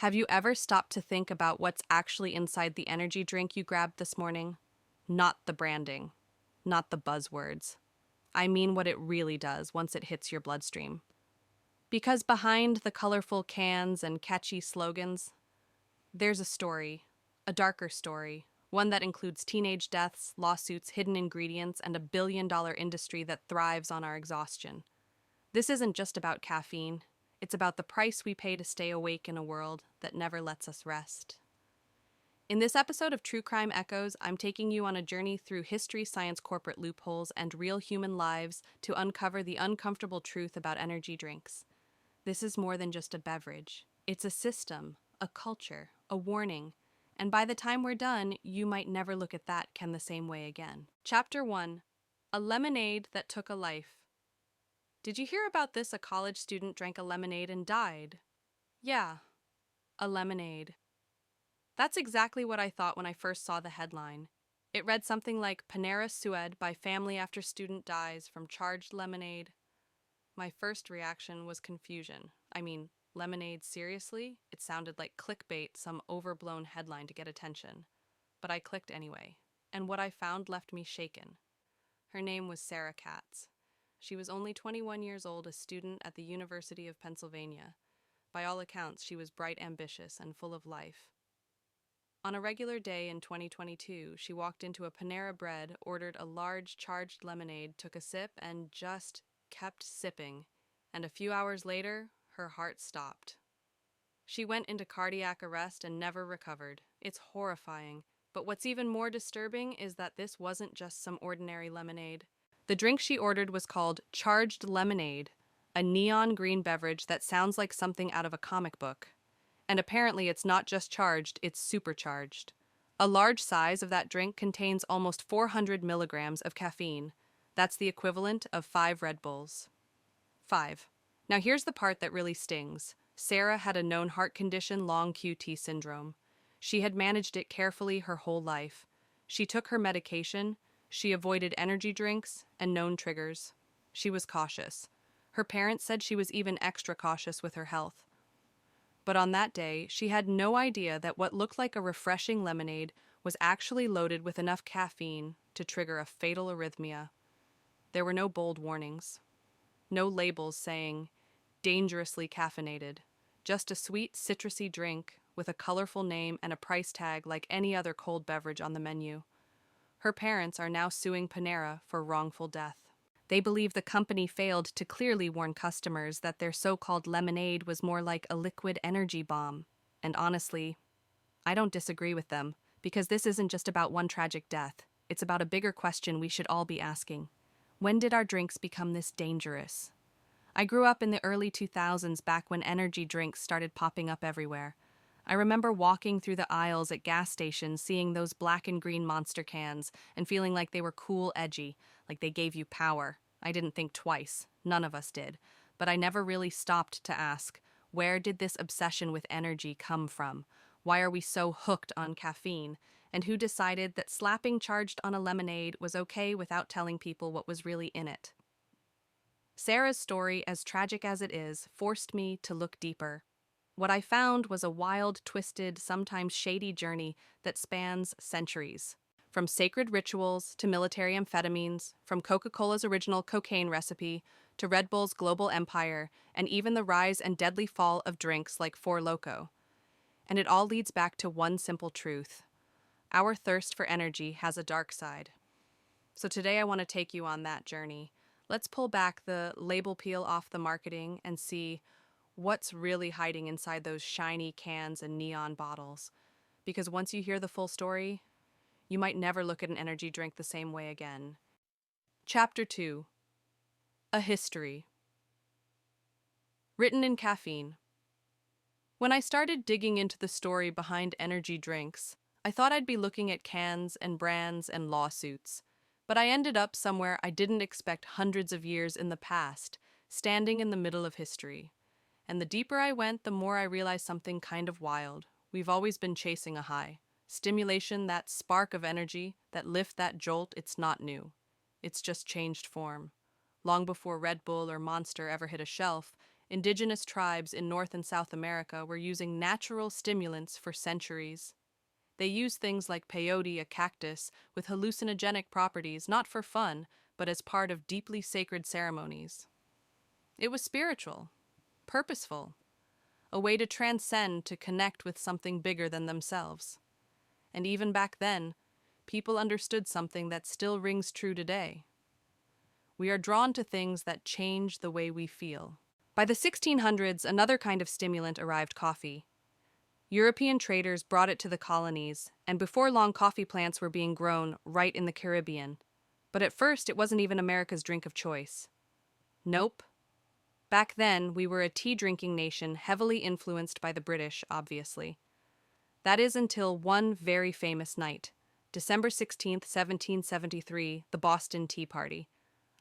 Have you ever stopped to think about what's actually inside the energy drink you grabbed this morning? Not the branding, not the buzzwords. I mean what it really does once it hits your bloodstream. Because behind the colorful cans and catchy slogans, there's a story, a darker story, one that includes teenage deaths, lawsuits, hidden ingredients, and a billion-dollar industry that thrives on our exhaustion. This isn't just about caffeine, it's about the price we pay to stay awake in a world that never lets us rest. In this episode of True Crime Echoes, I'm taking you on a journey through history, science, corporate loopholes, and real human lives to uncover the uncomfortable truth about energy drinks. This is more than just a beverage. It's a system, a culture, a warning, and by the time we're done, you might never look at that can the same way again. Chapter 1: A Lemonade That Took a Life. Did you hear about this? A college student drank a lemonade and died. Yeah, a lemonade. That's exactly what I thought when I first saw the headline. It read something like Panera Sued by family after student dies from charged lemonade. My first reaction was confusion. I mean, lemonade, seriously? It sounded like clickbait, some overblown headline to get attention. But I clicked anyway, and what I found left me shaken. Her name was Sarah Katz. She was only 21 years old, a student at the University of Pennsylvania. By all accounts, she was bright, ambitious, and full of life. On a regular day in 2022, she walked into a Panera Bread, ordered a large charged lemonade, took a sip, and just kept sipping. And a few hours later, her heart stopped. She went into cardiac arrest and never recovered. It's horrifying. But what's even more disturbing is that this wasn't just some ordinary lemonade. The drink she ordered was called Charged Lemonade, a neon green beverage that sounds like something out of a comic book. And apparently it's not just charged, it's supercharged. A large size of that drink contains almost 400 milligrams of caffeine. That's the equivalent of 5 Red Bulls. 5. Now here's the part that really stings. Sarah had a known heart condition, long QT syndrome. She had managed it carefully her whole life. She took her medication, she avoided energy drinks and known triggers. She was cautious. Her parents said she was even extra cautious with her health. But on that day, she had no idea that what looked like a refreshing lemonade was actually loaded with enough caffeine to trigger a fatal arrhythmia. There were no bold warnings, no labels saying, dangerously caffeinated, just a sweet, citrusy drink with a colorful name and a price tag like any other cold beverage on the menu. Her parents are now suing Panera for wrongful death. They believe the company failed to clearly warn customers that their so-called lemonade was more like a liquid energy bomb. And honestly, I don't disagree with them, because this isn't just about one tragic death. It's about a bigger question we should all be asking. When did our drinks become this dangerous? I grew up in the early 2000s, back when energy drinks started popping up everywhere. I remember walking through the aisles at gas stations, seeing those black and green Monster cans, and feeling like they were cool, edgy, like they gave you power. I didn't think twice. None of us did. But I never really stopped to ask, where did this obsession with energy come from? Why are we so hooked on caffeine? And who decided that slapping charged on a lemonade was okay without telling people what was really in it? Sarah's story, as tragic as it is, forced me to look deeper. What I found was a wild, twisted, sometimes shady journey that spans centuries. From sacred rituals to military amphetamines, from Coca-Cola's original cocaine recipe to Red Bull's global empire, and even the rise and deadly fall of drinks like Four Loko. And it all leads back to one simple truth. Our thirst for energy has a dark side. So today I want to take you on that journey. Let's pull back the label peel off the marketing and see what's really hiding inside those shiny cans and neon bottles. Because once you hear the full story, you might never look at an energy drink the same way again. Chapter 2: A History. Written in Caffeine. When I started digging into the story behind energy drinks, I thought I'd be looking at cans and brands and lawsuits. But I ended up somewhere I didn't expect, hundreds of years in the past, standing in the middle of history. And the deeper I went, the more I realized something kind of wild. We've always been chasing a high. Stimulation, that spark of energy, that lift, that jolt, it's not new. It's just changed form. Long before Red Bull or Monster ever hit a shelf, Indigenous tribes in North and South America were using natural stimulants for centuries. They used things like peyote, a cactus, with hallucinogenic properties, not for fun, but as part of deeply sacred ceremonies. It was spiritual, purposeful, a way to transcend, to connect with something bigger than themselves. And even back then, people understood something that still rings true today. We are drawn to things that change the way we feel. By the 1600s, another kind of stimulant arrived: coffee. European traders brought it to the colonies, and before long, coffee plants were being grown right in the Caribbean. But at first, it wasn't even America's drink of choice. Nope. Back then, we were a tea-drinking nation, heavily influenced by the British, obviously. That is until one very famous night, December 16th, 1773, the Boston Tea Party.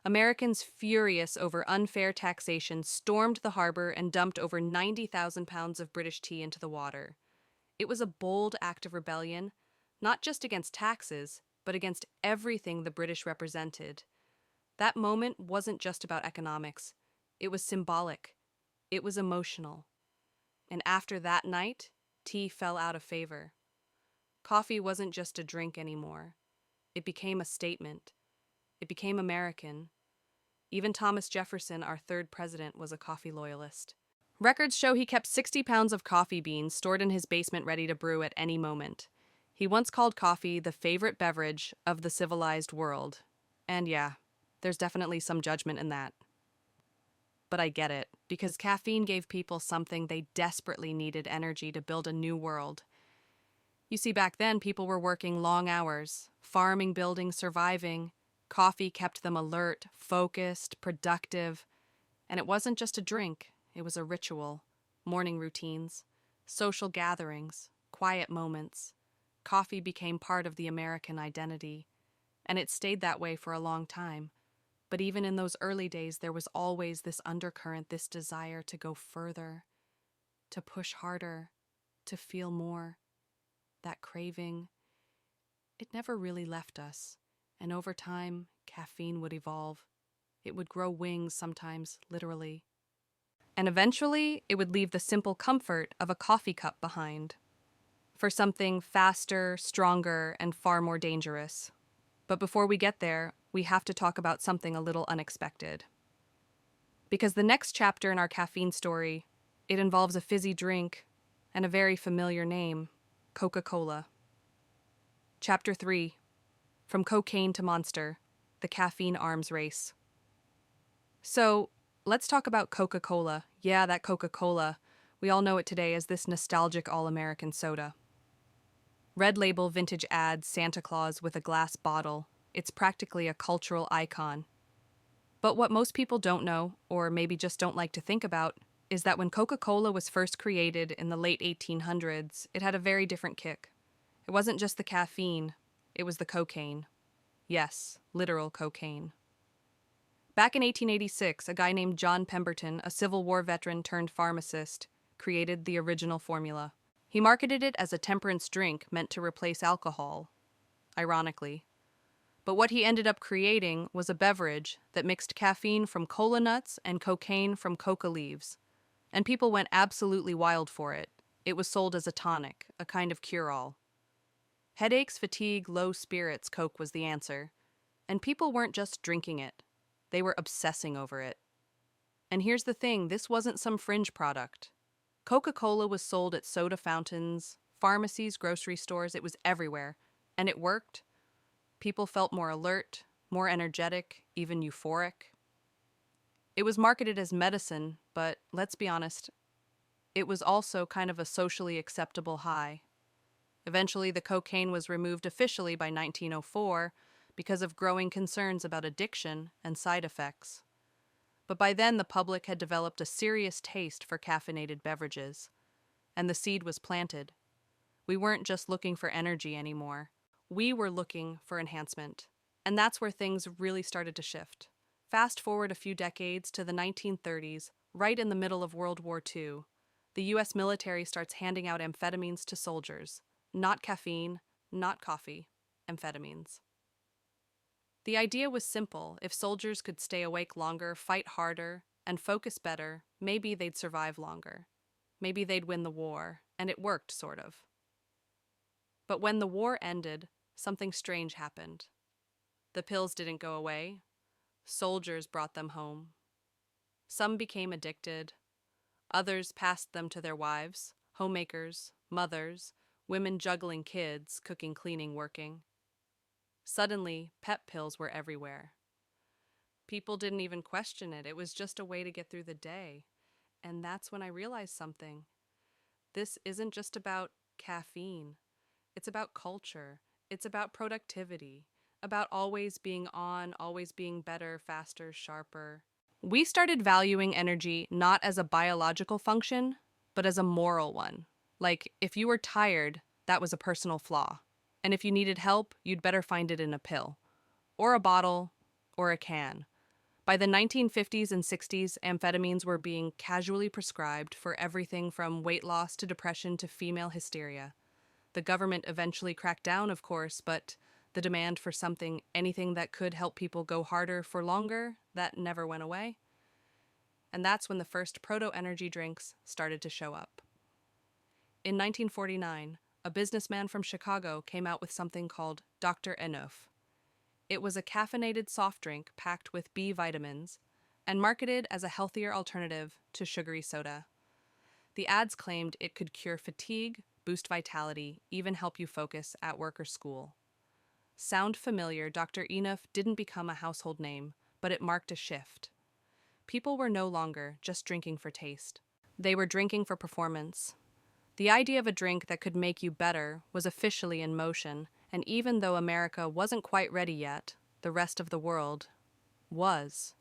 Americans, furious over unfair taxation, stormed the harbor and dumped over 90,000 pounds of British tea into the water. It was a bold act of rebellion, not just against taxes, but against everything the British represented. That moment wasn't just about economics. It was symbolic. It was emotional. And after that night, tea fell out of favor. Coffee wasn't just a drink anymore. It became a statement. It became American. Even Thomas Jefferson, our third president, was a coffee loyalist. Records show he kept 60 pounds of coffee beans stored in his basement ready to brew at any moment. He once called coffee the favorite beverage of the civilized world. And yeah, there's definitely some judgment in that. But I get it, because caffeine gave people something they desperately needed: energy to build a new world. You see, back then, people were working long hours, farming, building, surviving. Coffee kept them alert, focused, productive. And it wasn't just a drink, it was a ritual. Morning routines, social gatherings, quiet moments. Coffee became part of the American identity. And it stayed that way for a long time. But even in those early days, there was always this undercurrent, this desire to go further, to push harder, to feel more. That craving, it never really left us. And over time, caffeine would evolve. It would grow wings, sometimes literally. And eventually, it would leave the simple comfort of a coffee cup behind, for something faster, stronger, and far more dangerous. But before we get there, we have to talk about something a little unexpected. Because the next chapter in our caffeine story, it involves a fizzy drink and a very familiar name: Coca-Cola. Chapter 3, From Cocaine to Monster, the Caffeine Arms Race. So, let's talk about Coca-Cola. Yeah, that Coca-Cola. We all know it today as this nostalgic all-American soda. Red label vintage ads, Santa Claus with a glass bottle. It's practically a cultural icon. But what most people don't know, or maybe just don't like to think about, is that when Coca-Cola was first created in the late 1800s, it had a very different kick. It wasn't just the caffeine, it was the cocaine. Yes, literal cocaine. Back in 1886, a guy named John Pemberton, a Civil War veteran turned pharmacist, created the original formula. He marketed it as a temperance drink meant to replace alcohol, ironically. But what he ended up creating was a beverage that mixed caffeine from cola nuts and cocaine from coca leaves. And people went absolutely wild for it. It was sold as a tonic, a kind of cure-all. Headaches, fatigue, low spirits, Coke was the answer. And people weren't just drinking it. They were obsessing over it. And here's the thing, this wasn't some fringe product. Coca-Cola was sold at soda fountains, pharmacies, grocery stores. It was everywhere. And it worked. People felt more alert, more energetic, even euphoric. It was marketed as medicine, but let's be honest, it was also kind of a socially acceptable high. Eventually, the cocaine was removed officially by 1904 because of growing concerns about addiction and side effects. But by then, the public had developed a serious taste for caffeinated beverages, and the seed was planted. We weren't just looking for energy anymore. We were looking for enhancement. And that's where things really started to shift. Fast forward a few decades to the 1930s, right in the middle of World War II, the US military starts handing out amphetamines to soldiers. Not caffeine, not coffee, amphetamines. The idea was simple. If soldiers could stay awake longer, fight harder, and focus better, maybe they'd survive longer. Maybe they'd win the war, and it worked, sort of. But when the war ended, something strange happened. The pills didn't go away. Soldiers brought them home. Some became addicted. Others passed them to their wives, homemakers, mothers, women juggling kids, cooking, cleaning, working. Suddenly, pep pills were everywhere. People didn't even question it. It was just a way to get through the day. And that's when I realized something. This isn't just about caffeine. It's about culture. It's about productivity. About always being on, always being better, faster, sharper. We started valuing energy not as a biological function, but as a moral one. Like, if you were tired, that was a personal flaw. And if you needed help, you'd better find it in a pill, or a bottle, or a can. By the 1950s and 60s, amphetamines were being casually prescribed for everything from weight loss to depression to female hysteria. The government eventually cracked down, of course, but the demand for anything that could help people go harder for longer, that never went away. And that's when the first proto-energy drinks started to show up. In 1949, a businessman from Chicago came out with something called Dr. Anais. It was a caffeinated soft drink packed with B vitamins and marketed as a healthier alternative to sugary soda. The ads claimed it could cure fatigue, boost vitality, even help you focus at work or school. Sound familiar, Dr. Anais didn't become a household name, but it marked a shift. People were no longer just drinking for taste. They were drinking for performance. The idea of a drink that could make you better was officially in motion, and even though America wasn't quite ready yet, the rest of the world was.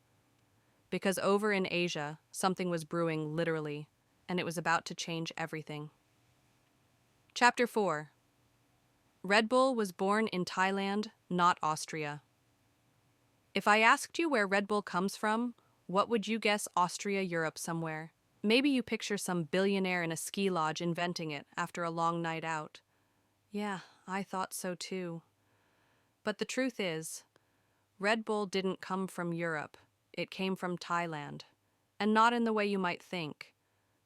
Because over in Asia, something was brewing literally, and it was about to change everything. Chapter 4. Red Bull was born in Thailand, not Austria. If I asked you where Red Bull comes from, what would you guess? Austria, Europe somewhere? Maybe you picture some billionaire in a ski lodge inventing it after a long night out. Yeah, I thought so too. But the truth is, Red Bull didn't come from Europe. It came from Thailand. And not in the way you might think.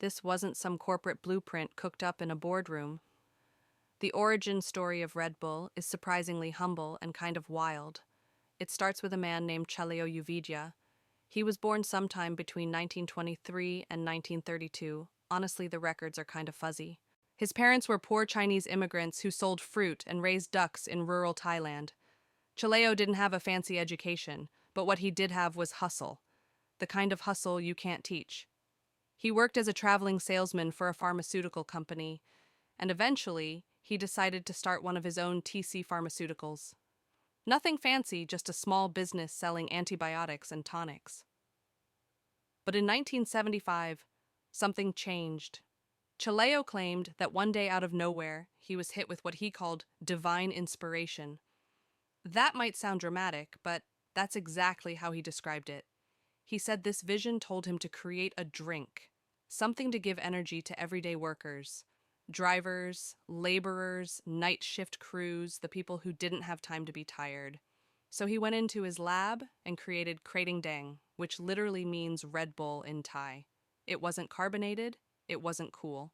This wasn't some corporate blueprint cooked up in a boardroom. The origin story of Red Bull is surprisingly humble and kind of wild. It starts with a man named Chaleo Uvidya. He was born sometime between 1923 and 1932. Honestly, the records are kind of fuzzy. His parents were poor Chinese immigrants who sold fruit and raised ducks in rural Thailand. Chaleo didn't have a fancy education, but what he did have was hustle. The kind of hustle you can't teach. He worked as a traveling salesman for a pharmaceutical company, and eventually, he decided to start one of his own TC Pharmaceuticals. Nothing fancy, just a small business selling antibiotics and tonics. But in 1975, something changed. Chaleo claimed that one day out of nowhere, he was hit with what he called divine inspiration. That might sound dramatic, but that's exactly how he described it. He said this vision told him to create a drink, something to give energy to everyday workers. Drivers, laborers, night shift crews, the people who didn't have time to be tired. So he went into his lab and created Krating Dang, which literally means Red Bull in Thai. It wasn't carbonated, it wasn't cool,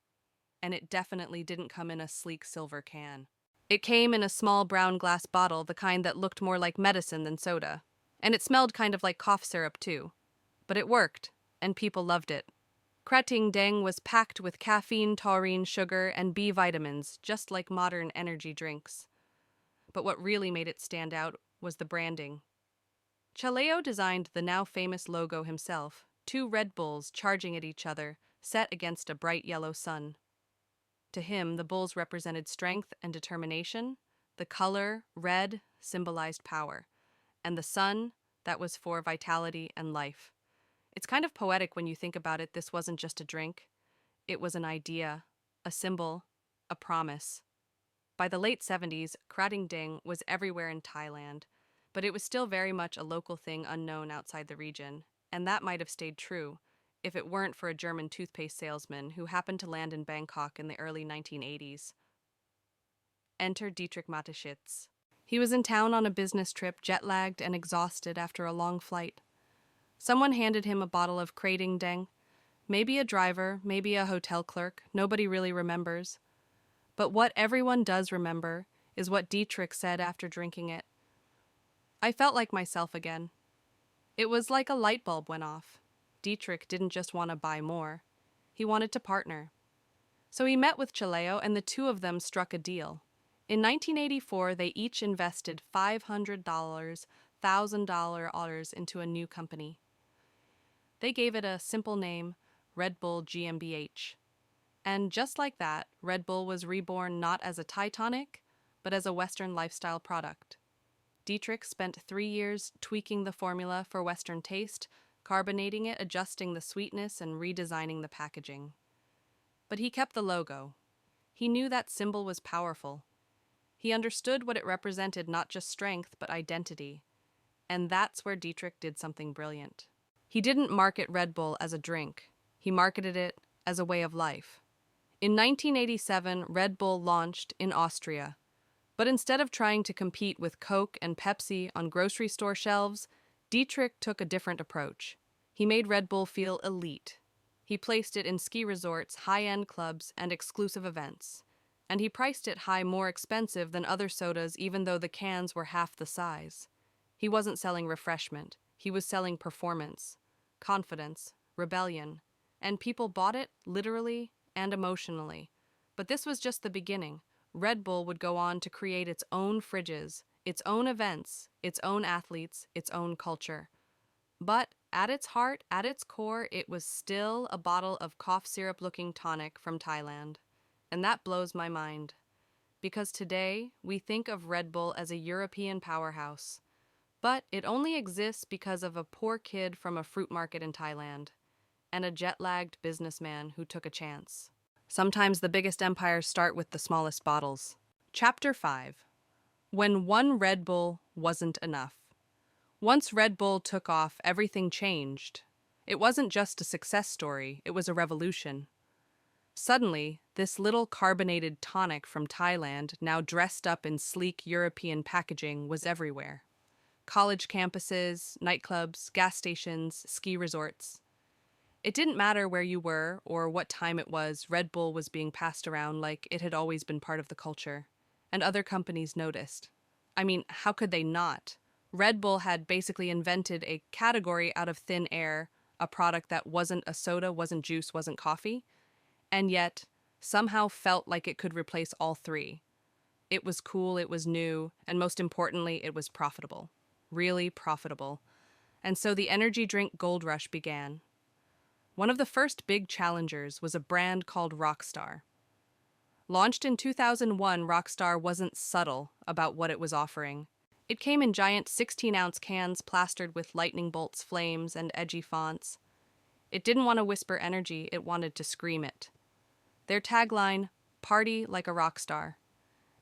and it definitely didn't come in a sleek silver can. It came in a small brown glass bottle, the kind that looked more like medicine than soda. And it smelled kind of like cough syrup too. But it worked, and people loved it. Krating Dang was packed with caffeine, taurine, sugar, and B vitamins, just like modern energy drinks. But what really made it stand out was the branding. Chaleo designed the now famous logo himself, 2 Red Bulls charging at each other, set against a bright yellow sun. To him, the bulls represented strength and determination, the color, red, symbolized power, and the sun, that was for vitality and life. It's kind of poetic when you think about it. This wasn't just a drink. It was an idea, a symbol, a promise. By the late 70s, Krating Dang was everywhere in Thailand, but it was still very much a local thing unknown outside the region, and that might have stayed true if it weren't for a German toothpaste salesman who happened to land in Bangkok in the early 1980s. Enter Dietrich Mateschitz. He was in town on a business trip, jet-lagged and exhausted after a long flight. Someone handed him a bottle of Krading Deng. Maybe a driver, maybe a hotel clerk, nobody really remembers. But what everyone does remember is what Dietrich said after drinking it. I felt like myself again. It was like a light bulb went off. Dietrich didn't just want to buy more. He wanted to partner. So he met with Chileo and the two of them struck a deal. In 1984, they each invested $500,000 into a new company. They gave it a simple name, Red Bull GmbH. And just like that, Red Bull was reborn not as a Thai tonic, but as a Western lifestyle product. Dietrich spent 3 years tweaking the formula for Western taste, carbonating it, adjusting the sweetness, and redesigning the packaging. But he kept the logo. He knew that symbol was powerful. He understood what it represented, not just strength, but identity. And that's where Dietrich did something brilliant. He didn't market Red Bull as a drink. He marketed it as a way of life. In 1987, Red Bull launched in Austria. But instead of trying to compete with Coke and Pepsi on grocery store shelves, Dietrich took a different approach. He made Red Bull feel elite. He placed it in ski resorts, high-end clubs, and exclusive events. And he priced it high, more expensive than other sodas, even though the cans were half the size. He wasn't selling refreshment. He was selling performance, confidence, rebellion. And people bought it literally and emotionally. But this was just the beginning. Red Bull would go on to create its own fridges, its own events, its own athletes, its own culture. But at its heart, at its core, it was still a bottle of cough syrup-looking tonic from Thailand. And that blows my mind. Because today, we think of Red Bull as a European powerhouse. But it only exists because of a poor kid from a fruit market in Thailand and a jet-lagged businessman who took a chance. Sometimes the biggest empires start with the smallest bottles. Chapter 5. When one Red Bull wasn't enough. Once Red Bull took off, everything changed. It wasn't just a success story, it was a revolution. Suddenly, this little carbonated tonic from Thailand, now dressed up in sleek European packaging, was everywhere. College campuses, nightclubs, gas stations, ski resorts. It didn't matter where you were or what time it was, Red Bull was being passed around like it had always been part of the culture. And other companies noticed. I mean, how could they not? Red Bull had basically invented a category out of thin air, a product that wasn't a soda, wasn't juice, wasn't coffee, and yet somehow felt like it could replace all three. It was cool, it was new, and most importantly, it was profitable. Really profitable. And so the energy drink gold rush began. One of the first big challengers was a brand called Rockstar. Launched in 2001, Rockstar wasn't subtle about what it was offering. It came in giant 16-ounce cans plastered with lightning bolts, flames, and edgy fonts. It didn't want to whisper energy, it wanted to scream it. Their tagline, "Party like a rockstar."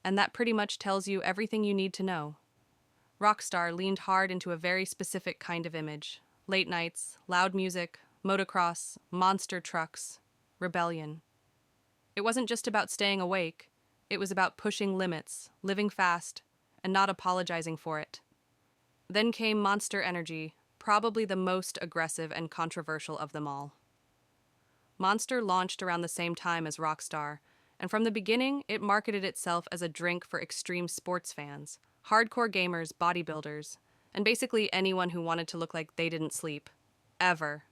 And that pretty much tells you everything you need to know. Rockstar leaned hard into a very specific kind of image. Late nights, loud music, motocross, monster trucks, rebellion. It wasn't just about staying awake, it was about pushing limits, living fast, and not apologizing for it. Then came Monster Energy, probably the most aggressive and controversial of them all. Monster launched around the same time as Rockstar, and from the beginning, it marketed itself as a drink for extreme sports fans, hardcore gamers, bodybuilders, and basically anyone who wanted to look like they didn't sleep. Ever.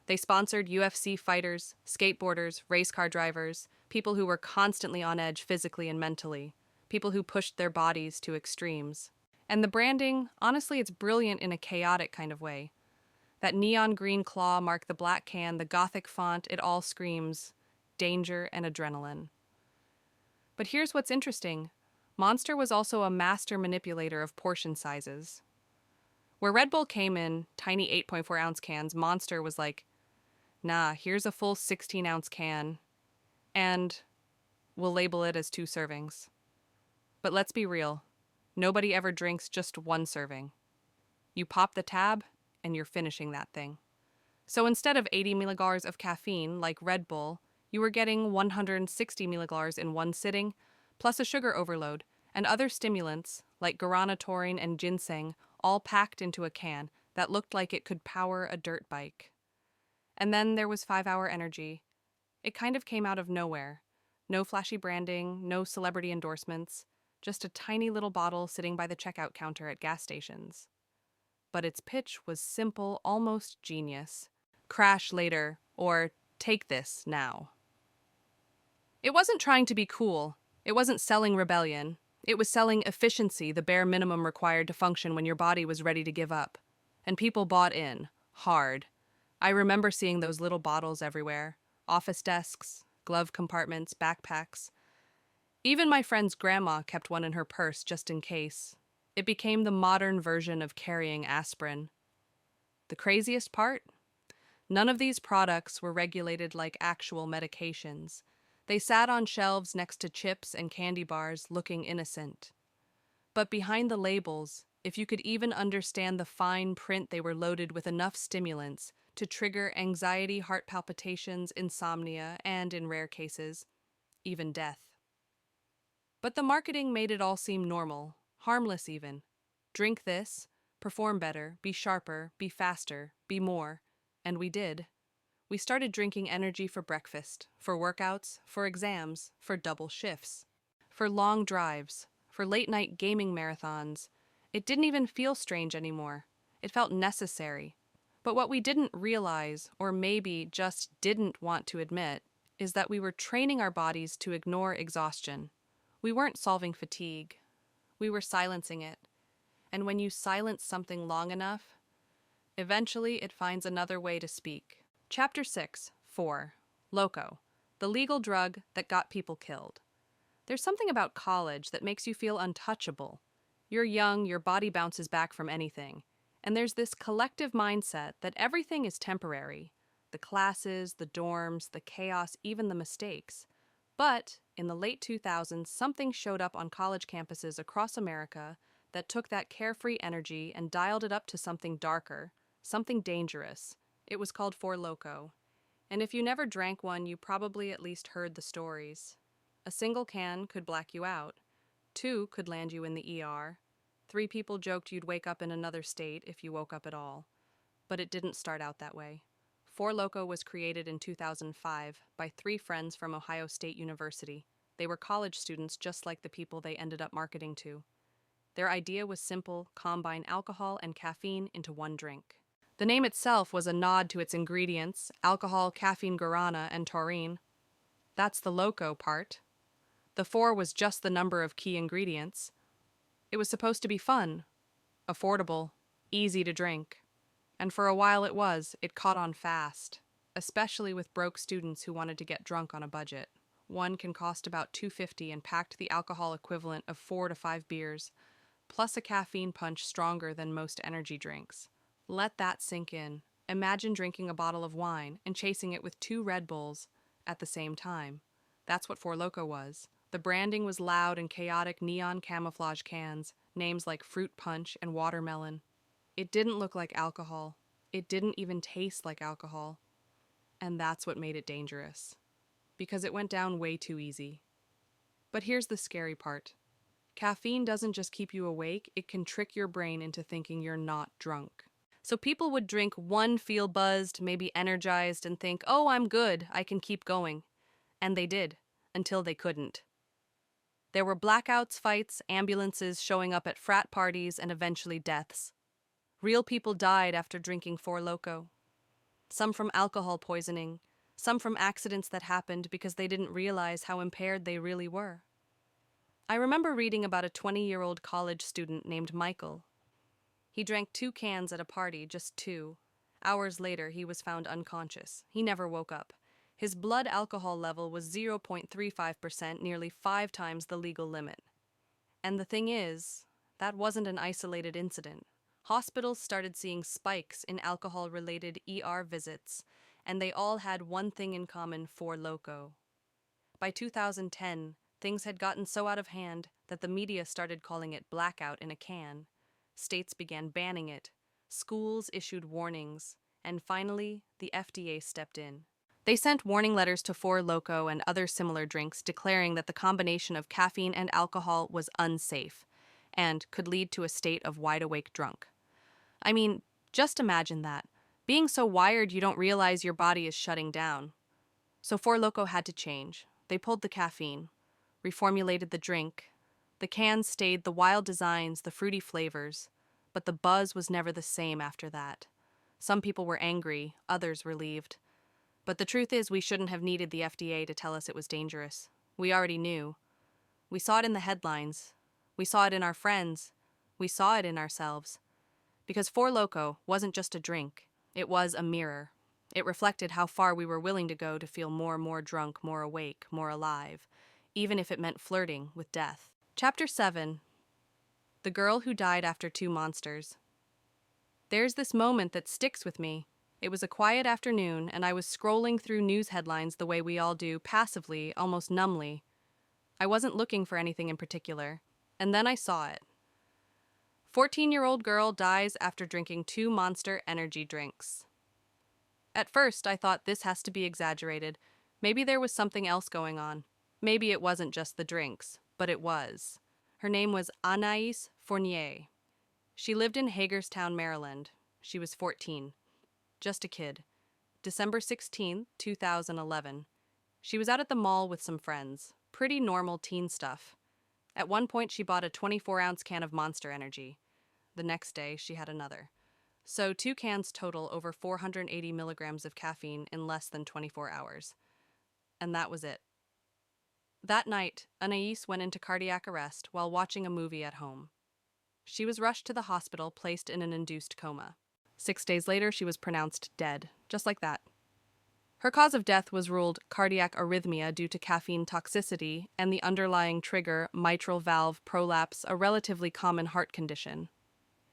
They sponsored UFC fighters, skateboarders, race car drivers, people who were constantly on edge physically and mentally, people who pushed their bodies to extremes. And the branding, honestly, it's brilliant in a chaotic kind of way. That neon green claw marked the black can, the gothic font, it all screams danger and adrenaline. But here's what's interesting. Monster was also a master manipulator of portion sizes. Where Red Bull came in tiny 8.4-ounce cans, Monster was like, nah, here's a full 16-ounce can, and we'll label it as 2 servings. But let's be real, nobody ever drinks just 1 serving. You pop the tab, and you're finishing that thing. So instead of 80 milliliters of caffeine, like Red Bull, you were getting 160 milliliters in one sitting, plus a sugar overload, and other stimulants, like guarana taurine and ginseng, all packed into a can. that looked like it could power a dirt bike. And then there was 5 Hour Energy. It kind of came out of nowhere. No flashy branding, no celebrity endorsements, just a tiny little bottle sitting by the checkout counter at gas stations. But its pitch was simple, almost genius. Crash later, or take this now. It wasn't trying to be cool. It wasn't selling rebellion. It was selling efficiency, the bare minimum required to function when your body was ready to give up. And people bought in, hard. I remember seeing those little bottles everywhere. Office desks, glove compartments, backpacks. Even my friend's grandma kept one in her purse just in case. It became the modern version of carrying aspirin. The craziest part? None of these products were regulated like actual medications. They sat on shelves next to chips and candy bars looking innocent. But behind the labels, if you could even understand the fine print, they were loaded with enough stimulants to trigger anxiety, heart palpitations, insomnia, and, in rare cases, even death. But the marketing made it all seem normal, harmless even. Drink this, perform better, be sharper, be faster, be more. And we did. We started drinking energy for breakfast, for workouts, for exams, for double shifts, for long drives, for late-night gaming marathons. It didn't even feel strange anymore. It felt necessary. But what we didn't realize, or maybe just didn't want to admit, is that we were training our bodies to ignore exhaustion. We weren't solving fatigue. We were silencing it. And when you silence something long enough, eventually it finds another way to speak. Chapter 6, 4. Loco, the legal drug that got people killed. There's something about college that makes you feel untouchable. You're young, your body bounces back from anything. And there's this collective mindset that everything is temporary. The classes, the dorms, the chaos, even the mistakes. But in the late 2000s, something showed up on college campuses across America that took that carefree energy and dialed it up to something darker, something dangerous. It was called Four Loko. And if you never drank one, you probably at least heard the stories. A single can could black you out. 2 could land you in the ER. 3 people joked you'd wake up in another state if you woke up at all. But it didn't start out that way. Four Loko was created in 2005 by 3 friends from Ohio State University. They were college students just like the people they ended up marketing to. Their idea was simple: combine alcohol and caffeine into one drink. The name itself was a nod to its ingredients: alcohol, caffeine, guarana, and taurine. That's the loco part. The 4 was just the number of key ingredients. It was supposed to be fun, affordable, easy to drink. And for a while it was. It caught on fast, especially with broke students who wanted to get drunk on a budget. One can cost about $2.50 and packed the alcohol equivalent of 4 to 5 beers, plus a caffeine punch stronger than most energy drinks. Let that sink in. Imagine drinking a bottle of wine and chasing it with 2 Red Bulls at the same time. That's what Four Loko was. The branding was loud and chaotic neon camouflage cans, names like Fruit Punch and Watermelon. It didn't look like alcohol. It didn't even taste like alcohol. And that's what made it dangerous. Because it went down way too easy. But here's the scary part. Caffeine doesn't just keep you awake, it can trick your brain into thinking you're not drunk. So people would drink one, feel buzzed, maybe energized, and think, oh, I'm good, I can keep going. And they did, until they couldn't. There were blackouts, fights, ambulances showing up at frat parties, and eventually deaths. Real people died after drinking Four Loko. Some from alcohol poisoning, some from accidents that happened because they didn't realize how impaired they really were. I remember reading about a 20-year-old college student named Michael. He drank 2 cans at a party, just 2. Hours later, he was found unconscious. He never woke up. His blood alcohol level was 0.35%, nearly 5 times the legal limit. And the thing is, that wasn't an isolated incident. Hospitals started seeing spikes in alcohol-related ER visits, and they all had one thing in common: Four Loko. By 2010, things had gotten so out of hand that the media started calling it blackout in a can. States began banning it. Schools issued warnings. And finally, the FDA stepped in. They sent warning letters to Four Loko and other similar drinks declaring that the combination of caffeine and alcohol was unsafe and could lead to a state of wide-awake drunk. I mean, Just imagine that. Being so wired you don't realize your body is shutting down. So Four Loko had to change. They pulled the caffeine, reformulated the drink. The cans stayed the wild designs, the fruity flavors, but the buzz was never the same after that. Some people were angry, others relieved. But the truth is we shouldn't have needed the FDA to tell us it was dangerous. We already knew. We saw it in the headlines. We saw it in our friends. We saw it in ourselves. Because Four Loko wasn't just a drink. It was a mirror. It reflected how far we were willing to go to feel more drunk, more awake, more alive, even if it meant flirting with death. Chapter 7. The Girl Who Died After Two Monsters. There's this moment that sticks with me. It was a quiet afternoon, and I was scrolling through news headlines the way we all do, passively, almost numbly. I wasn't looking for anything in particular. And then I saw it. 14-year-old girl dies after drinking 2 Monster energy drinks. At first, I thought this has to be exaggerated. Maybe there was something else going on. Maybe it wasn't just the drinks, but it was. Her name was Anais Fournier. She lived in Hagerstown, Maryland. She was 14. Just a kid. December 16, 2011. She was out at the mall with some friends. Pretty normal teen stuff. At one point, she bought a 24-ounce can of Monster Energy. The next day, she had another. So 2 cans total over 480 milligrams of caffeine in less than 24 hours. And that was it. That night, Anais went into cardiac arrest while watching a movie at home. She was rushed to the hospital, placed in an induced coma. 6 days later, she was pronounced dead, just like that. Her cause of death was ruled cardiac arrhythmia due to caffeine toxicity and the underlying trigger, mitral valve prolapse, a relatively common heart condition.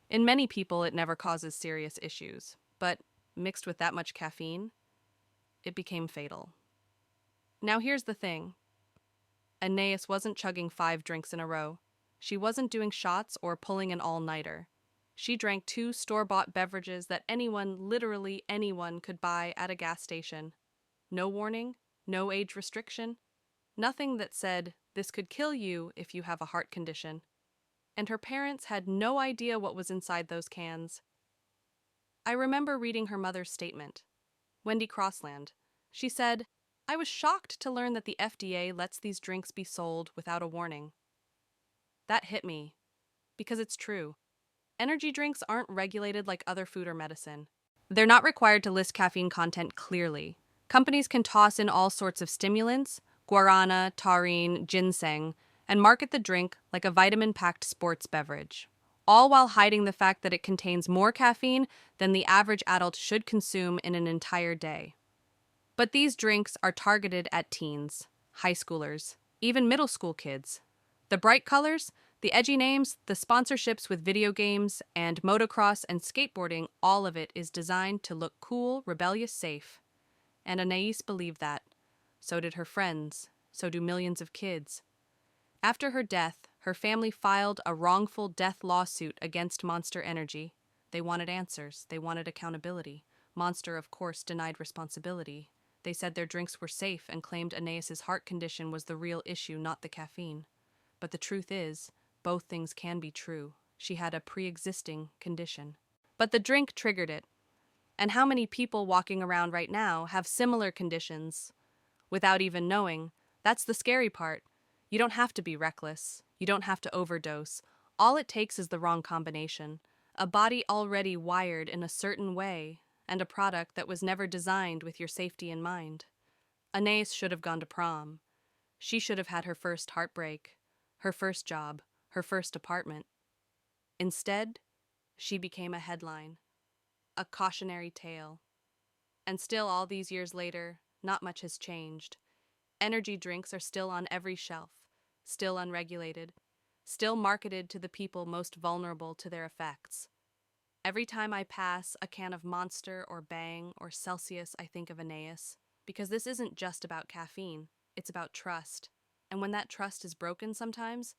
In many people, it never causes serious issues, but mixed with that much caffeine, it became fatal. Now here's the thing. Anais wasn't chugging 5 drinks in a row. She wasn't doing shots or pulling an all-nighter. She drank 2 store-bought beverages that anyone, literally anyone, could buy at a gas station. No warning, no age restriction, nothing that said, this could kill you if you have a heart condition. And her parents had no idea what was inside those cans. I remember reading her mother's statement. Wendy Crossland. She said, I was shocked to learn that the FDA lets these drinks be sold without a warning. That hit me, because it's true. Energy drinks aren't regulated like other food or medicine. They're not required to list caffeine content clearly. Companies can toss in all sorts of stimulants, guarana, taurine, ginseng, and market the drink like a vitamin-packed sports beverage, all while hiding the fact that it contains more caffeine than the average adult should consume in an entire day. But these drinks are targeted at teens, high schoolers, even middle school kids. The bright colors, the edgy names, the sponsorships with video games and motocross and skateboarding, all of it is designed to look cool, rebellious, safe. And Anais believed that. So did her friends. So do millions of kids. After her death, her family filed a wrongful death lawsuit against Monster Energy. They wanted answers. They wanted accountability. Monster, of course, denied responsibility. They said their drinks were safe and claimed Anais' heart condition was the real issue, not the caffeine. But the truth is, both things can be true. She had a pre-existing condition. But the drink triggered it. And how many people walking around right now have similar conditions without even knowing? That's the scary part. You don't have to be reckless. You don't have to overdose. All it takes is the wrong combination. A body already wired in a certain way, and a product that was never designed with your safety in mind. Anais should have gone to prom. She should have had her first heartbreak, her first job, her first apartment. Instead, she became a headline, a cautionary tale. And still, all these years later, not much has changed. Energy drinks are still on every shelf, still unregulated, still marketed to the people most vulnerable to their effects. Every time I pass a can of Monster or Bang or Celsius, I think of Anais, because this isn't just about caffeine, it's about trust. And when that trust is broken sometimes,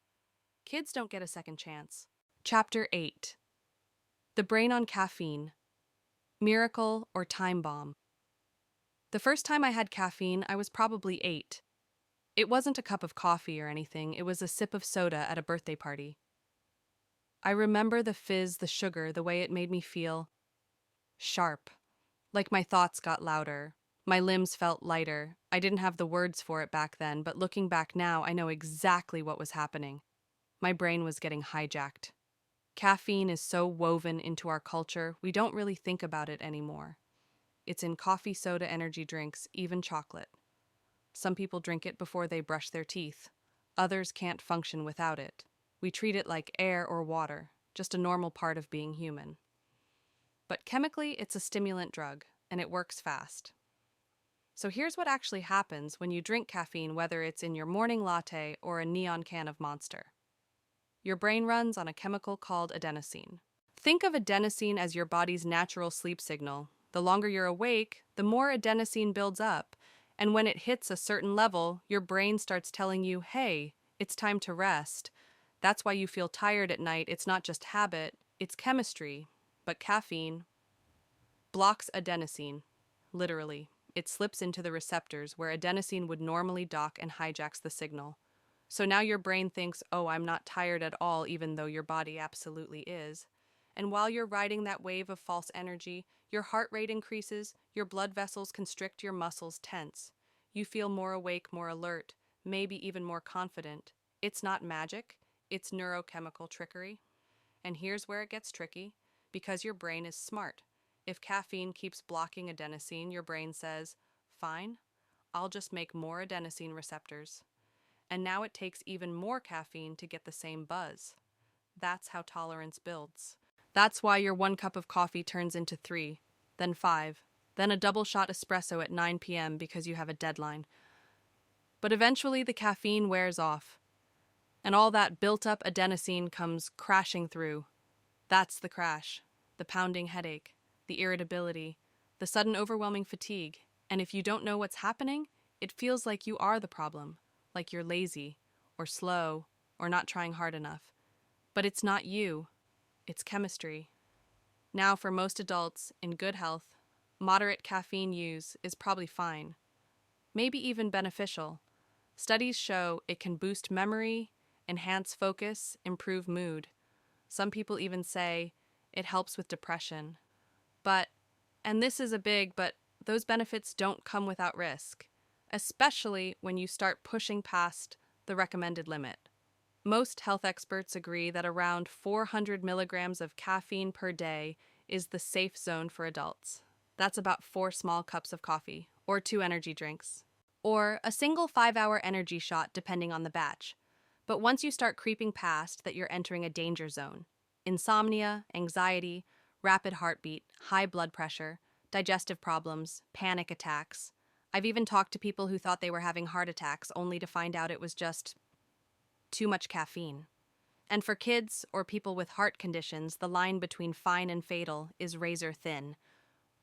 kids don't get a second chance. Chapter 8. The Brain on Caffeine. Miracle or Time Bomb. The first time I had caffeine, I was probably 8. It wasn't a cup of coffee or anything, it was a sip of soda at a birthday party. I remember the fizz, the sugar, the way it made me feel. Sharp. Like my thoughts got louder. My limbs felt lighter. I didn't have the words for it back then, but looking back now, I know exactly what was happening. My brain was getting hijacked. Caffeine is so woven into our culture, we don't really think about it anymore. It's in coffee, soda, energy drinks, even chocolate. Some people drink it before they brush their teeth. Others can't function without it. We treat it like air or water, just a normal part of being human. But chemically, it's a stimulant drug, and it works fast. So here's what actually happens when you drink caffeine, whether it's in your morning latte or a neon can of Monster. Your brain runs on a chemical called adenosine. Think of adenosine as your body's natural sleep signal. The longer you're awake, the more adenosine builds up, and when it hits a certain level, your brain starts telling you, hey, it's time to rest. That's why you feel tired at night. It's not just habit, it's chemistry. But caffeine blocks adenosine, literally. It slips into the receptors where adenosine would normally dock and hijacks the signal. So now your brain thinks, oh, I'm not tired at all, even though your body absolutely is. And while you're riding that wave of false energy, your heart rate increases, your blood vessels constrict, your muscles tense. You feel more awake, more alert, maybe even more confident. It's not magic, it's neurochemical trickery. And here's where it gets tricky, because your brain is smart. If caffeine keeps blocking adenosine, your brain says, fine, I'll just make more adenosine receptors. And now it takes even more caffeine to get the same buzz. That's how tolerance builds. That's why your 1 cup of coffee turns into 3, then 5, then a double shot espresso at 9 p.m. because you have a deadline. But eventually the caffeine wears off, and all that built-up adenosine comes crashing through. That's the crash, the pounding headache, the irritability, the sudden overwhelming fatigue. And if you don't know what's happening, it feels like you are the problem, like you're lazy, or slow, or not trying hard enough. But it's not you, it's chemistry. Now, for most adults in good health, moderate caffeine use is probably fine, maybe even beneficial. Studies show it can boost memory, enhance focus, improve mood. Some people even say it helps with depression. But, and this is a big but, those benefits don't come without risk, especially when you start pushing past the recommended limit. Most health experts agree that around 400 milligrams of caffeine per day is the safe zone for adults. That's about 4 small cups of coffee, or 2 energy drinks, or a single 5-hour energy shot depending on the batch. But once you start creeping past that, you're entering a danger zone. Insomnia, anxiety, rapid heartbeat, high blood pressure, digestive problems, panic attacks. I've even talked to people who thought they were having heart attacks only to find out it was just too much caffeine. And for kids or people with heart conditions, the line between fine and fatal is razor thin.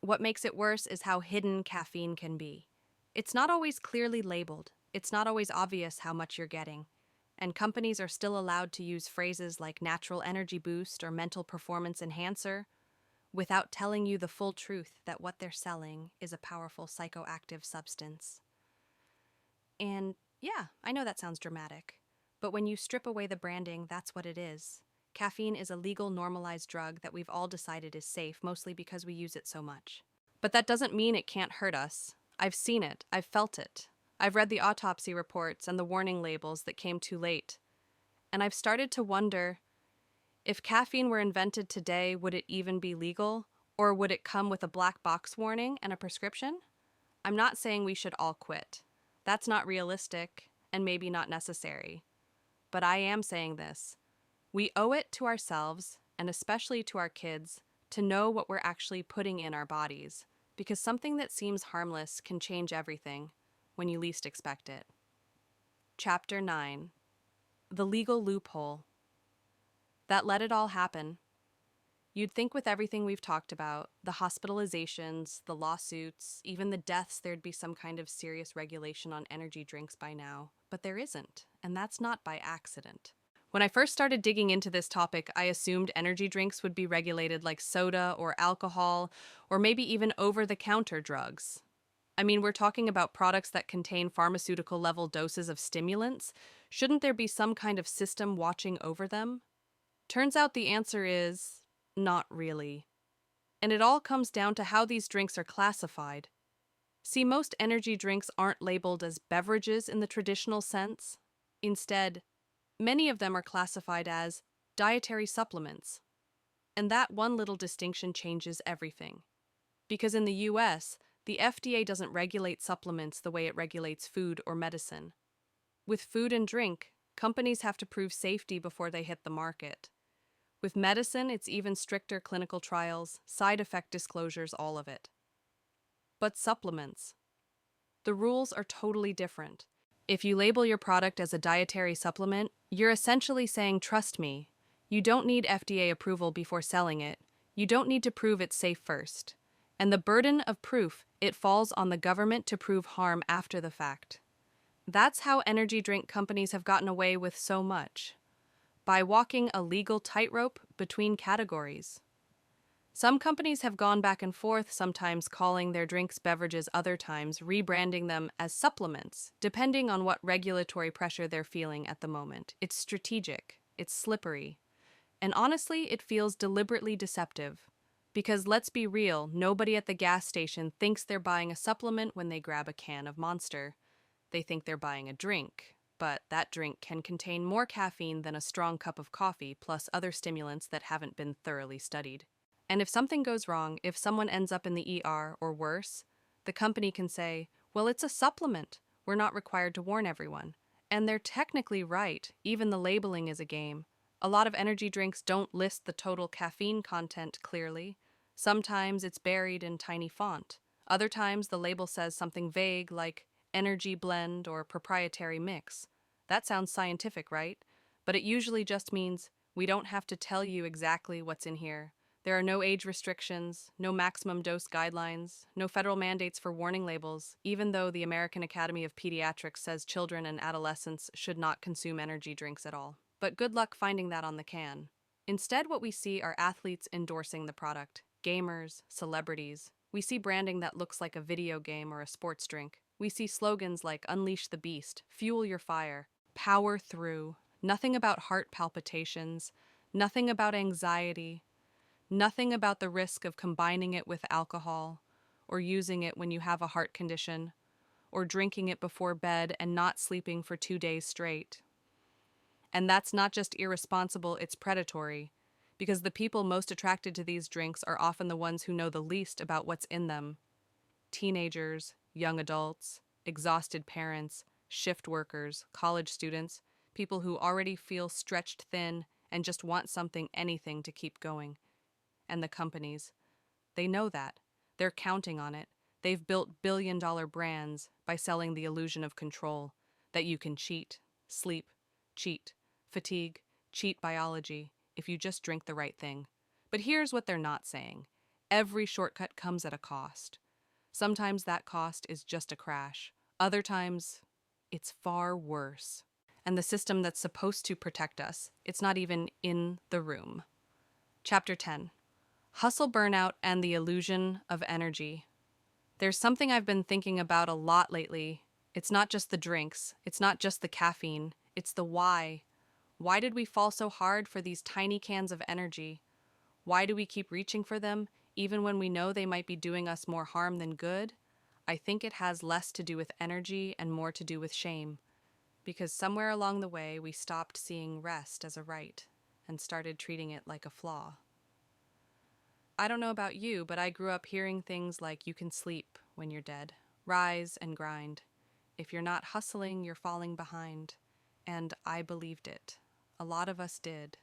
What makes it worse is how hidden caffeine can be. It's not always clearly labeled. It's not always obvious how much you're getting. And companies are still allowed to use phrases like natural energy boost or mental performance enhancer without telling you the full truth that what they're selling is a powerful psychoactive substance. And yeah, I know that sounds dramatic, but when you strip away the branding, that's what it is. Caffeine is a legal, normalized drug that we've all decided is safe, mostly because we use it so much. But that doesn't mean it can't hurt us. I've seen it. I've felt it. I've read the autopsy reports and the warning labels that came too late. And I've started to wonder, if caffeine were invented today, would it even be legal? Or would it come with a black box warning and a prescription? I'm not saying we should all quit. That's not realistic and maybe not necessary. But I am saying this. We owe it to ourselves, and especially to our kids, to know what we're actually putting in our bodies, because something that seems harmless can change everything when you least expect it. Chapter 9. The legal loophole that let it all happen. You'd think with everything we've talked about, the hospitalizations, the lawsuits, even the deaths, there'd be some kind of serious regulation on energy drinks by now, but there isn't, and that's not by accident. When I first started digging into this topic, I assumed energy drinks would be regulated like soda or alcohol, or maybe even over-the-counter drugs. I mean, we're talking about products that contain pharmaceutical-level doses of stimulants. Shouldn't there be some kind of system watching over them? Turns out the answer is not really. And it all comes down to how these drinks are classified. See, most energy drinks aren't labeled as beverages in the traditional sense. Instead, many of them are classified as dietary supplements. And that one little distinction changes everything. Because in the US, the FDA doesn't regulate supplements the way it regulates food or medicine. With food and drink, companies have to prove safety before they hit the market. With medicine, it's even stricter clinical trials, side effect disclosures, all of it. But supplements. The rules are totally different. If you label your product as a dietary supplement, you're essentially saying, trust me, you don't need FDA approval before selling it. You don't need to prove it's safe first. And the burden of proof, it falls on the government to prove harm after the fact. That's how energy drink companies have gotten away with so much. By walking a legal tightrope between categories. Some companies have gone back and forth, sometimes calling their drinks beverages, other times rebranding them as supplements, depending on what regulatory pressure they're feeling at the moment. It's strategic, it's slippery, and honestly, it feels deliberately deceptive. Because let's be real, nobody at the gas station thinks they're buying a supplement when they grab a can of Monster. They think they're buying a drink, but that drink can contain more caffeine than a strong cup of coffee, plus other stimulants that haven't been thoroughly studied. And if something goes wrong, if someone ends up in the ER or worse, the company can say, well, it's a supplement. We're not required to warn everyone. And they're technically right. Even the labeling is a game. A lot of energy drinks don't list the total caffeine content clearly. Sometimes it's buried in tiny font. Other times the label says something vague like energy blend or proprietary mix. That sounds scientific, right? But it usually just means we don't have to tell you exactly what's in here. There are no age restrictions, no maximum dose guidelines, no federal mandates for warning labels, even though the American Academy of Pediatrics says children and adolescents should not consume energy drinks at all. But good luck finding that on the can. Instead, what we see are athletes endorsing the product, gamers, celebrities. We see branding that looks like a video game or a sports drink. We see slogans like Unleash the Beast, Fuel Your Fire, Power Through. Nothing about heart palpitations, nothing about anxiety, nothing about the risk of combining it with alcohol, or using it when you have a heart condition, or drinking it before bed and not sleeping for 2 days straight. And that's not just irresponsible, it's predatory, because the people most attracted to these drinks are often the ones who know the least about what's in them. Teenagers, young adults, exhausted parents, shift workers, college students, people who already feel stretched thin and just want something, anything to keep going. And the companies, they know that. They're counting on it. They've built billion-dollar brands by selling the illusion of control, that you can cheat, sleep, cheat, fatigue, cheat biology, if you just drink the right thing. But here's what they're not saying. Every shortcut comes at a cost. Sometimes that cost is just a crash. Other times, it's far worse. And the system that's supposed to protect us, it's not even in the room. Chapter 10. Hustle burnout and the illusion of energy. There's something I've been thinking about a lot lately. It's not just the drinks. It's not just the caffeine. It's the why. Why did we fall so hard for these tiny cans of energy? Why do we keep reaching for them, even when we know they might be doing us more harm than good? I think it has less to do with energy and more to do with shame. Because somewhere along the way, we stopped seeing rest as a right and started treating it like a flaw. I don't know about you, but I grew up hearing things like you can sleep when you're dead, rise and grind. If you're not hustling, you're falling behind. And I believed it. A lot of us did.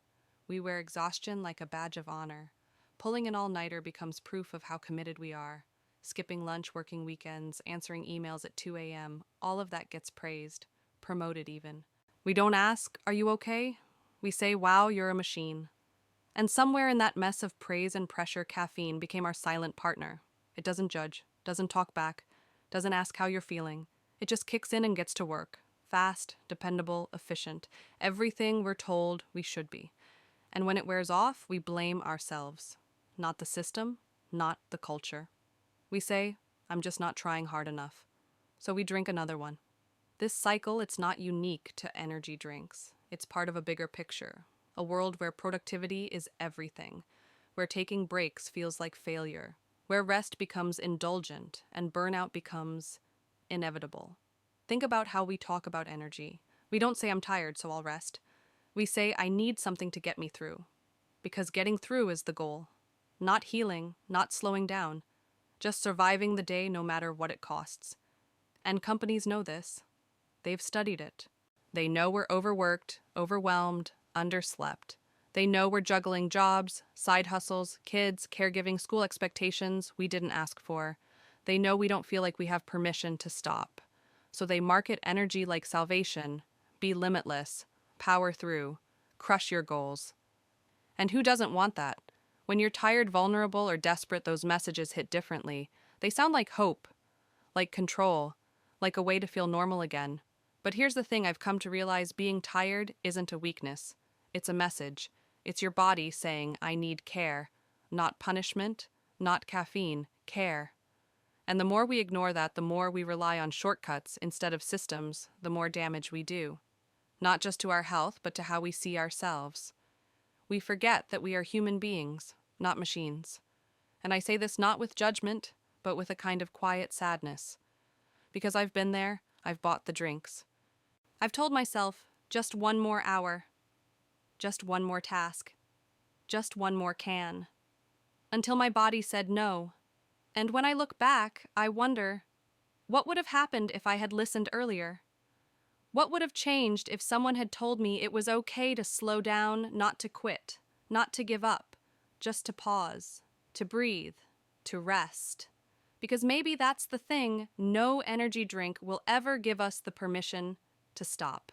We wear exhaustion like a badge of honor. Pulling an all-nighter becomes proof of how committed we are. Skipping lunch, working weekends, answering emails at 2 a.m., all of that gets praised, promoted even. We don't ask, are you okay? We say, wow, you're a machine. And somewhere in that mess of praise and pressure, caffeine became our silent partner. It doesn't judge, doesn't talk back, doesn't ask how you're feeling. It just kicks in and gets to work. Fast, dependable, efficient. Everything we're told we should be. And when it wears off, we blame ourselves. Not the system, not the culture. We say, I'm just not trying hard enough. So we drink another one. This cycle, it's not unique to energy drinks. It's part of a bigger picture. A world where productivity is everything, where taking breaks feels like failure, where rest becomes indulgent and burnout becomes inevitable. Think about how we talk about energy. We don't say, "I'm tired, so I'll rest." We say, "I need something to get me through," because getting through is the goal. Not healing, not slowing down, just surviving the day no matter what it costs. And companies know this. They've studied it. They know we're overworked, overwhelmed, underslept. They know we're juggling jobs, side hustles, kids, caregiving, school expectations we didn't ask for. They know we don't feel like we have permission to stop. So they market energy like salvation, be limitless, power through, crush your goals. And who doesn't want that? When you're tired, vulnerable, or desperate, those messages hit differently. They sound like hope, like control, like a way to feel normal again. But here's the thing I've come to realize: being tired isn't a weakness. It's a message. It's your body saying, "I need care." Not punishment, not caffeine, care. And the more we ignore that, the more we rely on shortcuts instead of systems, the more damage we do. Not just to our health, but to how we see ourselves. We forget that we are human beings, not machines. And I say this not with judgment, but with a kind of quiet sadness. Because I've been there, I've bought the drinks. I've told myself, just one more hour, just one more task, just one more can, until my body said no. And when I look back, I wonder, what would have happened if I had listened earlier? What would have changed if someone had told me it was okay to slow down, not to quit, not to give up, just to pause, to breathe, to rest? Because maybe that's the thing, no energy drink will ever give us the permission to stop.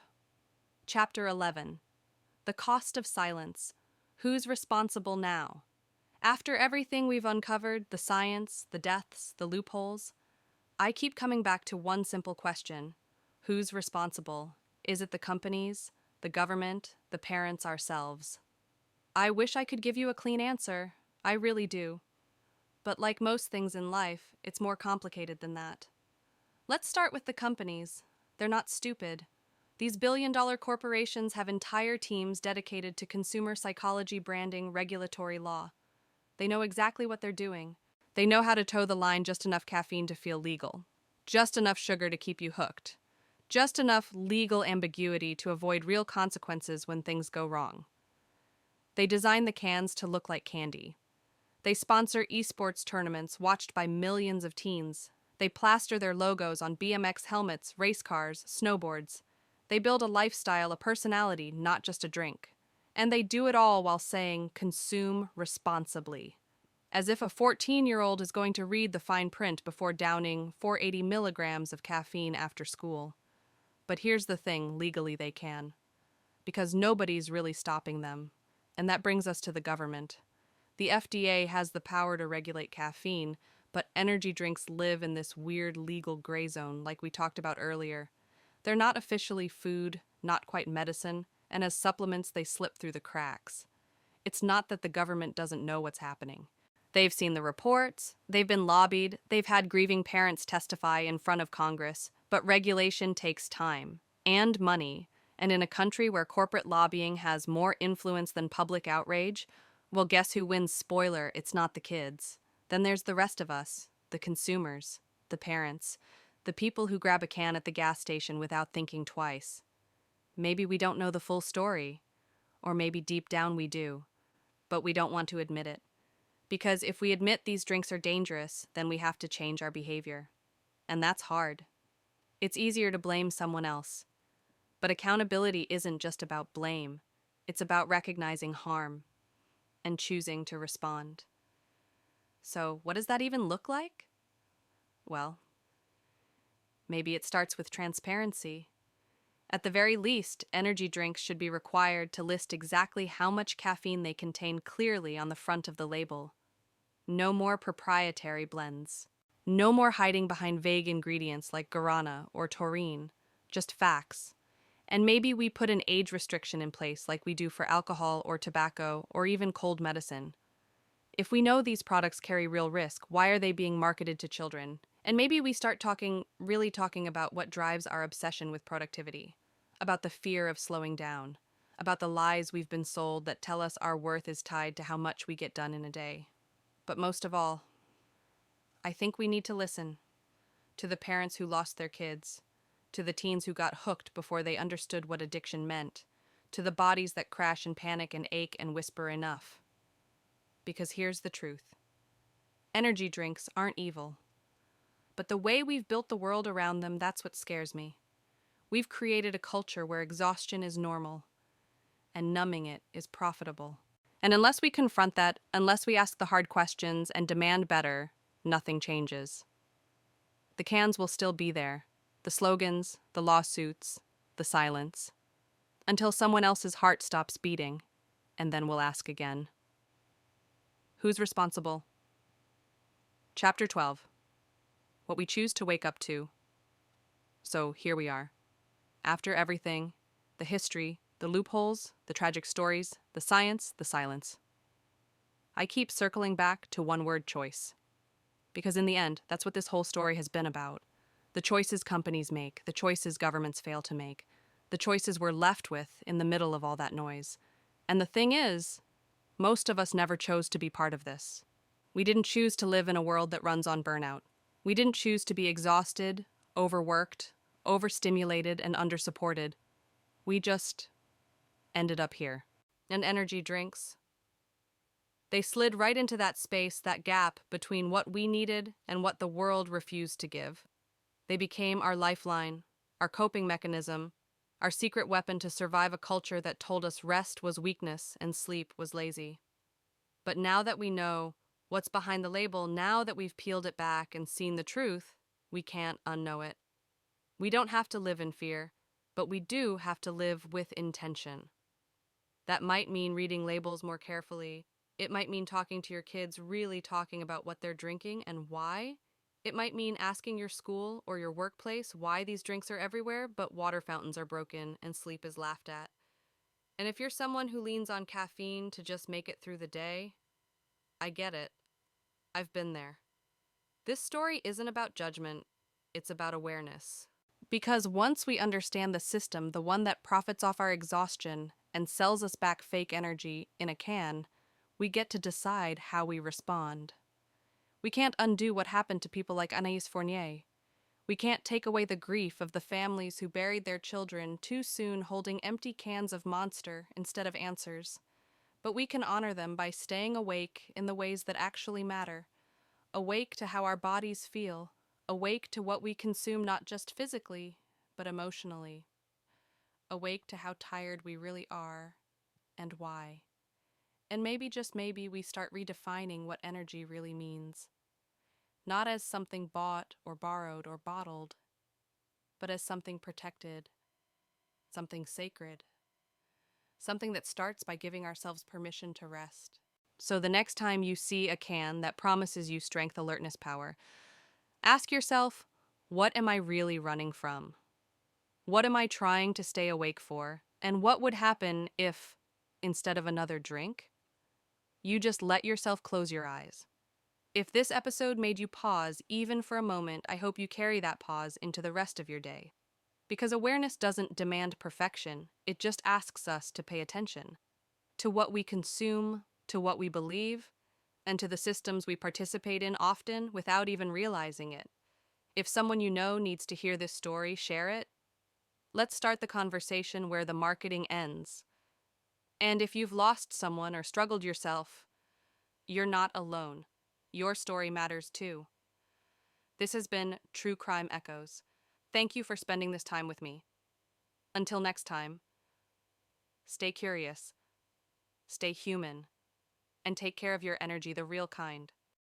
Chapter 11. The Cost of Silence. Who's responsible now? After everything we've uncovered, the science, the deaths, the loopholes, I keep coming back to one simple question. Who's responsible? Is it the companies, the government, the parents, ourselves? I wish I could give you a clean answer. I really do. But like most things in life, it's more complicated than that. Let's start with the companies. They're not stupid. These billion-dollar corporations have entire teams dedicated to consumer psychology, branding, regulatory law. They know exactly what they're doing. They know how to toe the line: just enough caffeine to feel legal, just enough sugar to keep you hooked, just enough legal ambiguity to avoid real consequences when things go wrong. They design the cans to look like candy. They sponsor esports tournaments watched by millions of teens. They plaster their logos on BMX helmets, race cars, snowboards. They build a lifestyle, a personality, not just a drink. And they do it all while saying, "Consume responsibly." As if a 14-year-old is going to read the fine print before downing 480 milligrams of caffeine after school. But here's the thing, legally they can. Because nobody's really stopping them. And that brings us to the government. The FDA has the power to regulate caffeine, but energy drinks live in this weird legal gray zone like we talked about earlier. They're not officially food, not quite medicine, and as supplements they slip through the cracks. It's not that the government doesn't know what's happening. They've seen the reports, they've been lobbied, they've had grieving parents testify in front of Congress, but regulation takes time and money, and in a country where corporate lobbying has more influence than public outrage, well, guess who wins? Spoiler, it's not the kids. Then there's the rest of us, the consumers, the parents, the people who grab a can at the gas station without thinking twice. Maybe we don't know the full story, or maybe deep down we do, but we don't want to admit it. Because if we admit these drinks are dangerous, then we have to change our behavior. And that's hard. It's easier to blame someone else. But accountability isn't just about blame. It's about recognizing harm and choosing to respond. So, what does that even look like? Well, maybe it starts with transparency. At the very least, energy drinks should be required to list exactly how much caffeine they contain clearly on the front of the label. No more proprietary blends. No more hiding behind vague ingredients like guarana or taurine. Just facts. And maybe we put an age restriction in place like we do for alcohol or tobacco or even cold medicine. If we know these products carry real risk, why are they being marketed to children? And maybe we start really talking about what drives our obsession with productivity, about the fear of slowing down, about the lies we've been sold that tell us our worth is tied to how much we get done in a day. But most of all, I think we need to listen to the parents who lost their kids, to the teens who got hooked before they understood what addiction meant, to the bodies that crash and panic and ache and whisper enough. Because here's the truth. Energy drinks aren't evil. But the way we've built the world around them, that's what scares me. We've created a culture where exhaustion is normal and numbing it is profitable. And unless we confront that, unless we ask the hard questions and demand better, nothing changes. The cans will still be there, the slogans, the lawsuits, the silence, until someone else's heart stops beating, and then we'll ask again. Who's responsible? Chapter 12. What we choose to wake up to. So here we are. After everything, the history, the loopholes, the tragic stories, the science, the silence. I keep circling back to one word: choice. Because in the end, that's what this whole story has been about. The choices companies make, the choices governments fail to make, the choices we're left with in the middle of all that noise. And the thing is, most of us never chose to be part of this. We didn't choose to live in a world that runs on burnout. We didn't choose to be exhausted, overworked, overstimulated, and undersupported. We just ended up here. And energy drinks, they slid right into that space, that gap between what we needed and what the world refused to give. They became our lifeline, our coping mechanism, our secret weapon to survive a culture that told us rest was weakness and sleep was lazy. But now that we know what's behind the label, now that we've peeled it back and seen the truth, we can't unknow it. We don't have to live in fear, but we do have to live with intention. That might mean reading labels more carefully. It might mean talking to your kids, really talking about what they're drinking and why. It might mean asking your school or your workplace why these drinks are everywhere, but water fountains are broken and sleep is laughed at. And if you're someone who leans on caffeine to just make it through the day, I get it. I've been there. This story isn't about judgment, it's about awareness. Because once we understand the system, the one that profits off our exhaustion and sells us back fake energy in a can, we get to decide how we respond. We can't undo what happened to people like Anais Fournier. We can't take away the grief of the families who buried their children too soon holding empty cans of Monster instead of answers. But we can honor them by staying awake in the ways that actually matter. Awake to how our bodies feel. Awake to what we consume not just physically, but emotionally. Awake to how tired we really are and why. And maybe, just maybe, we start redefining what energy really means. Not as something bought or borrowed or bottled, but as something protected, something sacred, something that starts by giving ourselves permission to rest. So the next time you see a can that promises you strength, alertness, power, ask yourself, what am I really running from? What am I trying to stay awake for? And what would happen if, instead of another drink, you just let yourself close your eyes? If this episode made you pause even for a moment, I hope you carry that pause into the rest of your day. Because awareness doesn't demand perfection, it just asks us to pay attention to what we consume, to what we believe, and to the systems we participate in, often without even realizing it. If someone you know needs to hear this story, share it. Let's start the conversation where the marketing ends. And if you've lost someone or struggled yourself, you're not alone. Your story matters too. This has been True Crime Echoes. Thank you for spending this time with me. Until next time, stay curious, stay human, and take care of your energy, the real kind.